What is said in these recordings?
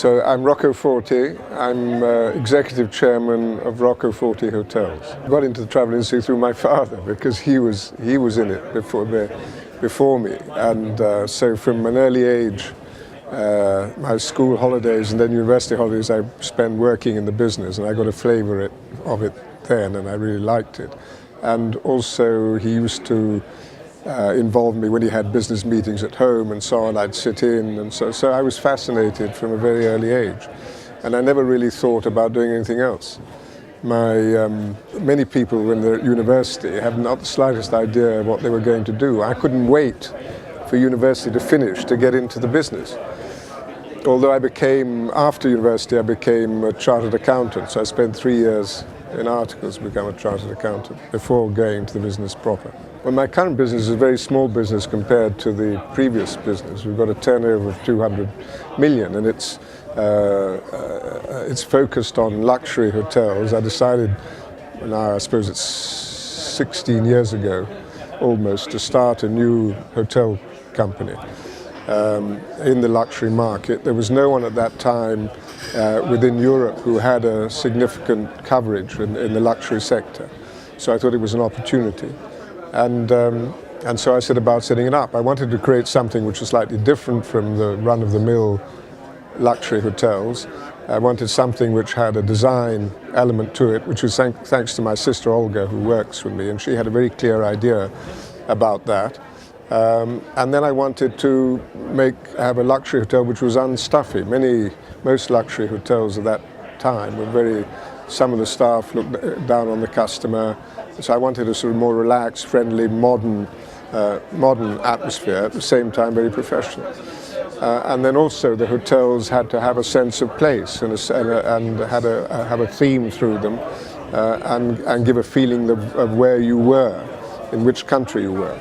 So I'm Rocco Forte. I'm executive chairman of Rocco Forte Hotels. I got into the travel industry through my father because he was in it before me. And so from an early age, my school holidays and then university holidays, I spent working in the business, and I got a flavour of it then, and I really liked it. And also he used to involved me when he had business meetings at home and so on. I'd sit in, and so I was fascinated from a very early age, and I never really thought about doing anything else. Many people in the university have not the slightest idea what they were going to do. I couldn't wait for university to finish to get into the business. Although after university I became a chartered accountant, so I spent 3 years in articles to become a chartered accountant before going to the business proper. Well, my current business is a very small business compared to the previous business. We've got a turnover of 200 million, and it's focused on luxury hotels. I decided, now I suppose it's 16 years ago, almost, to start a new hotel company in the luxury market. There was no one at that time within Europe who had a significant coverage in the luxury sector. So I thought it was an opportunity. And so I set about setting it up. I wanted to create something which was slightly different from the run-of-the-mill luxury hotels. I wanted something which had a design element to it, which was thanks to my sister Olga, who works with me, and she had a very clear idea about that. And then I wanted to have a luxury hotel which was unstuffy. Most luxury hotels at that time were some of the staff looked down on the customer. So I wanted a sort of more relaxed, friendly, modern atmosphere, at the same time very professional. And then also the hotels had to have a sense of place and have a theme through them, and give a feeling of where you were, in which country you were.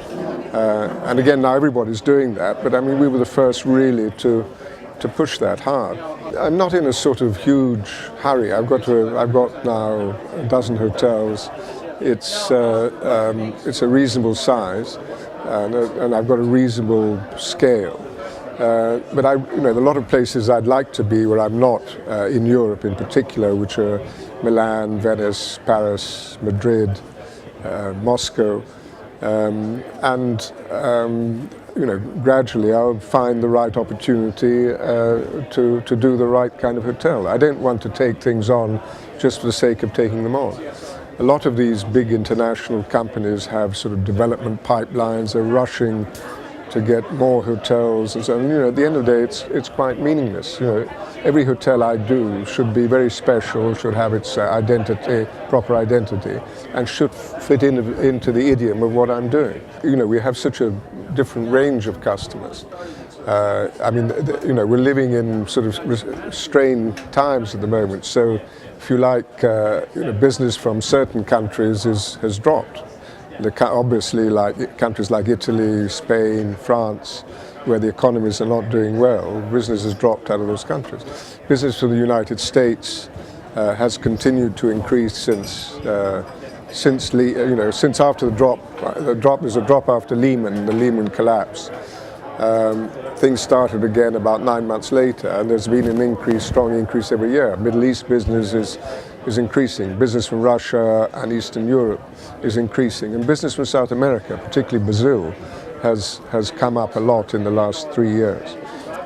And again, now everybody's doing that, but I mean, we were the first really to push that hard. I'm not in a sort of huge hurry. I've got now a dozen hotels. It's a reasonable size, and I've got a reasonable scale. But a lot of places I'd like to be where I'm not, in Europe in particular, which are Milan, Venice, Paris, Madrid, Moscow, gradually I'll find the right opportunity to do the right kind of hotel. I don't want to take things on just for the sake of taking them on. A lot of these big international companies have sort of development pipelines. They're rushing to get more hotels, and so on. At the end of the day, it's quite meaningless. Every hotel I do should be very special, should have its proper identity, and should fit into the idiom of what I'm doing. We have such a different range of customers. We're living in sort of strained times at the moment. So, if you like, business from certain countries has dropped. Obviously, like countries like Italy, Spain, France, where the economies are not doing well, business has dropped out of those countries. Business to the United States has continued to increase since after the drop. There's a drop after Lehman, the Lehman collapse. Things started again about 9 months later, and there's been an strong increase every year. Middle East business is increasing. Business from Russia and Eastern Europe is increasing, and business from South America, particularly Brazil, has come up a lot in the last 3 years.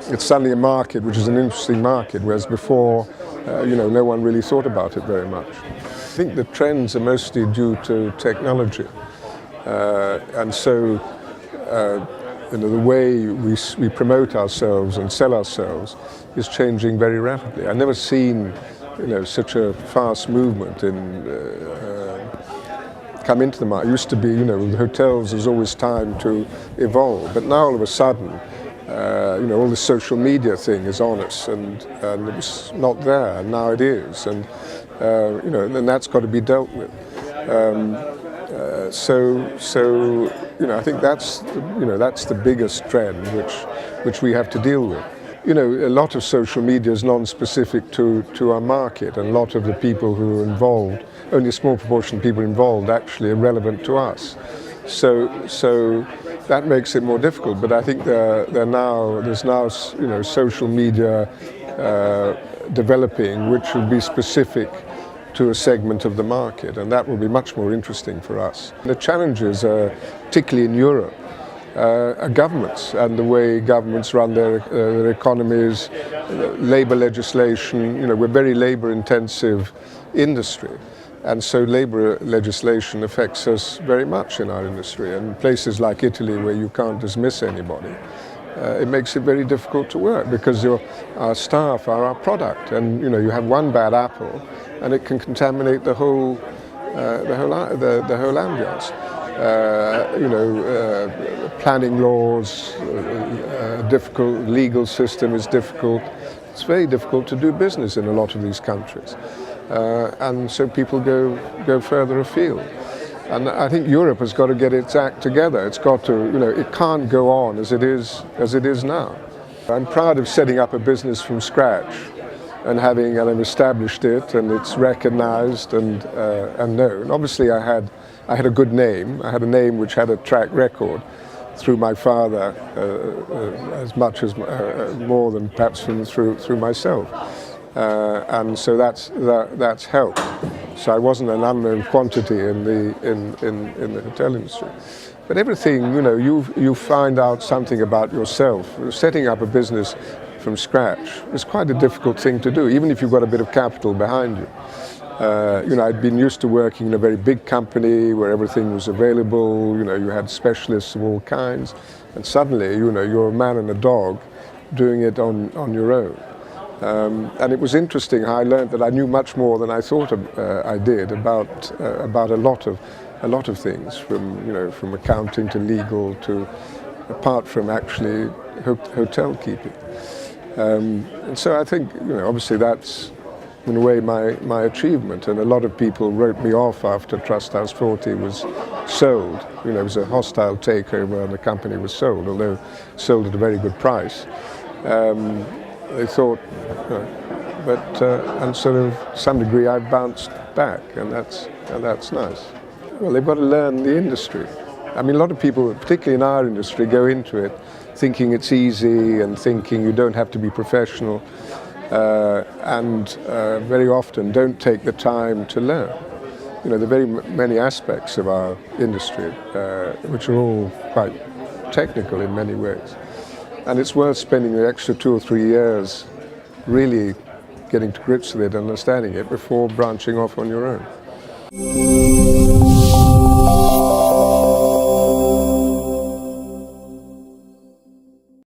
It's suddenly a market which is an interesting market, whereas before, no one really thought about it very much. I think the trends are mostly due to technology, and so the way we promote ourselves and sell ourselves is changing very rapidly. I've never seen such a fast movement come into the market. It used to be, with hotels, there's always time to evolve, but now all of a sudden, all this social media thing is on us, and it was not there, and now it is, and that's got to be dealt with. I think that's the biggest trend which we have to deal with. A lot of social media is non-specific to our market, and a lot of the people who are involved, only a small proportion of people involved actually are relevant to us. So that makes it more difficult. But I think there's now social media developing which will be specific to a segment of the market, and that will be much more interesting for us. The challenges, particularly in Europe, are governments and the way governments run their economies, labour legislation. You know, we're a very labour-intensive industry, and so labour legislation affects us very much in our industry. And places like Italy, where you can't dismiss anybody, it makes it very difficult to work because our staff are our product, and you know, you have one bad apple, and it can contaminate the whole ambience. Planning laws, difficult legal system is difficult. It's very difficult to do business in a lot of these countries, and so people go further afield. And I think Europe has got to get its act together. It's got to, you know, it can't go on as it is now. I'm proud of setting up a business from scratch and having established it, and it's recognized and known. Obviously, I had a good name. I had a name which had a track record through my father, as much as more than perhaps through myself, and so that's helped. So I wasn't an unknown quantity in the hotel industry. But everything, you know, you find out something about yourself. Setting up a business from scratch is quite a difficult thing to do, even if you've got a bit of capital behind you. You know, I'd been used to working in a very big company where everything was available. You know, you had specialists of all kinds, and suddenly, you know, you're a man and a dog doing it on your own. And it was interesting how I learned that I knew much more than I thought I did about a lot of things, from accounting to legal to, apart from actually hotel keeping. And so I think, you know, obviously that's in a way my achievement, and a lot of people wrote me off after Trust House Forte was sold. You know, it was a hostile takeover and the company was sold, although sold at a very good price. They thought, and sort of to some degree I've bounced back, and that's nice. Well, they've got to learn the industry. I mean, a lot of people, particularly in our industry, go into it thinking it's easy and thinking you don't have to be professional, and very often don't take the time to learn. You know, there are very many aspects of our industry which are all quite technical in many ways. And it's worth spending the extra 2 or 3 years really getting to grips with it, understanding it, before branching off on your own.